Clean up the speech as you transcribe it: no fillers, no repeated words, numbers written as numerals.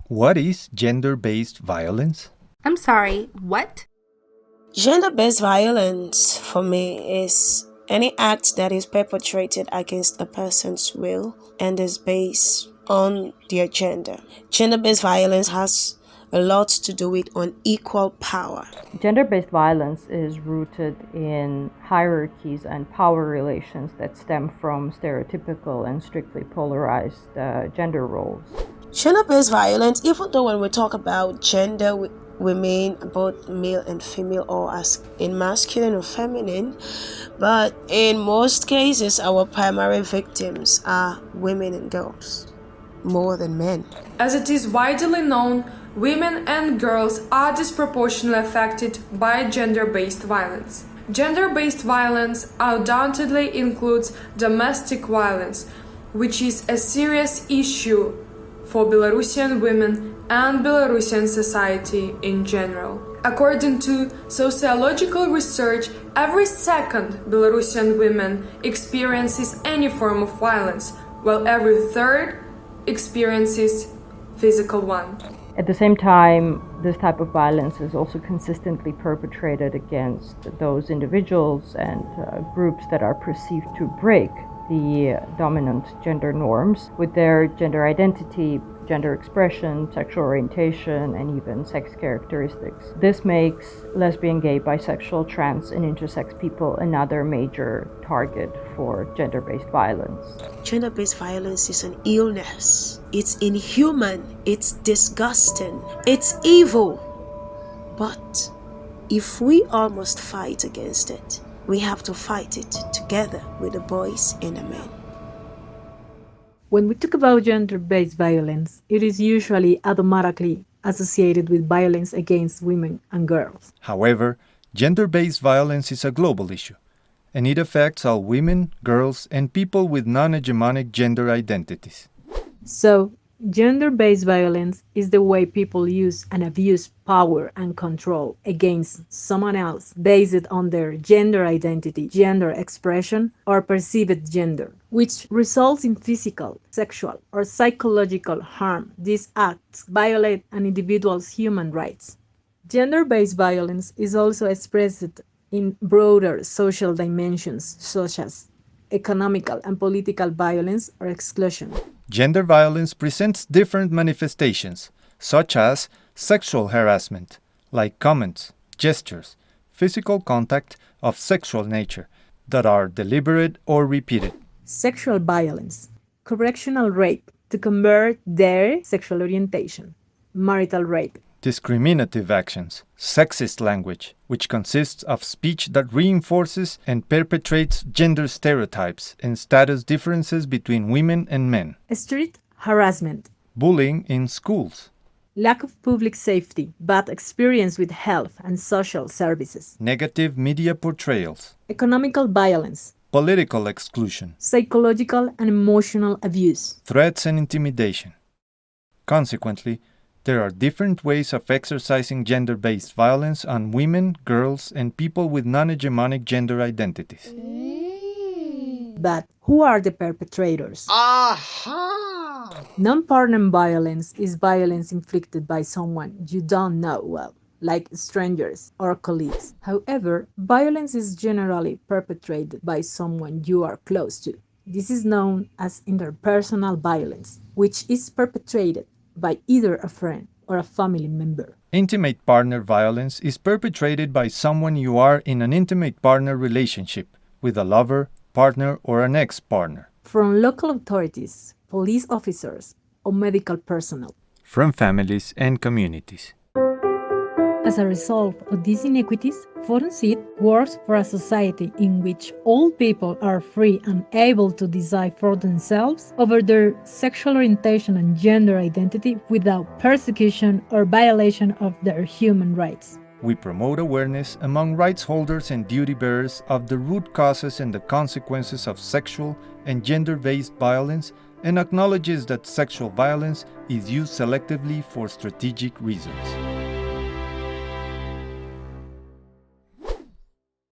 What is gender-based violence? I'm sorry, what? Gender-based violence, for me, is any act that is perpetrated against a person's will and is based on their gender. Gender-based violence has a lot to do with unequal power. Gender-based violence is rooted in hierarchies and power relations that stem from stereotypical and strictly polarized gender roles. Gender-based violence, even though when we talk about gender, we mean both male and female, or as in masculine or feminine, but in most cases our primary victims are women and girls more than men. As it is widely known, women and girls are disproportionately affected by gender-based violence. Gender-based violence undoubtedly includes domestic violence, which is a serious issue for Belarusian women and Belarusian society in general. According to sociological research, every second Belarusian woman experiences any form of violence, while every third experiences physical one. At the same time, this type of violence is also consistently perpetrated against those individuals and groups that are perceived to break the dominant gender norms with their gender identity, gender expression, sexual orientation, and even sex characteristics. This makes lesbian, gay, bisexual, trans, and intersex people another major target for gender-based violence. Gender-based violence is an illness. It's inhuman. It's disgusting. It's evil. But if we all must fight against it, we have to fight it together with the boys and the men. When we talk about gender-based violence, it is usually automatically associated with violence against women and girls. However, gender-based violence is a global issue, and it affects all women, girls, and people with non-hegemonic gender identities. So, gender-based violence is the way people use and abuse power and control against someone else based on their gender identity, gender expression, or perceived gender, which results in physical, sexual, or psychological harm. These acts violate an individual's human rights. Gender-based violence is also expressed in broader social dimensions such as economical and political violence or exclusion. Gender violence presents different manifestations, such as sexual harassment, like comments, gestures, physical contact of sexual nature that are deliberate or repeated. Sexual violence, correctional rape to convert their sexual orientation, marital rape. Discriminative actions, sexist language, which consists of speech that reinforces and perpetrates gender stereotypes and status differences between women and men. Street harassment. Bullying in schools. Lack of public safety, bad experience with health and social services. Negative media portrayals. Economical violence. Political exclusion. Psychological and emotional abuse. Threats and intimidation. Consequently, there are different ways of exercising gender-based violence on women, girls, and people with non-hegemonic gender identities. But who are the perpetrators? Aha! Non-partner violence is violence inflicted by someone you don't know well, like strangers or colleagues. However, violence is generally perpetrated by someone you are close to. This is known as interpersonal violence, which is perpetrated by either a friend or a family member. Intimate partner violence is perpetrated by someone you are in an intimate partner relationship with a lover, partner, or an ex-partner. From local authorities, police officers, or medical personnel. From families and communities. As a result of these inequities, Consiste works for a society in which all people are free and able to decide for themselves over their sexual orientation and gender identity without persecution or violation of their human rights. We promote awareness among rights holders and duty bearers of the root causes and the consequences of sexual and gender-based violence and acknowledges that sexual violence is used selectively for strategic reasons.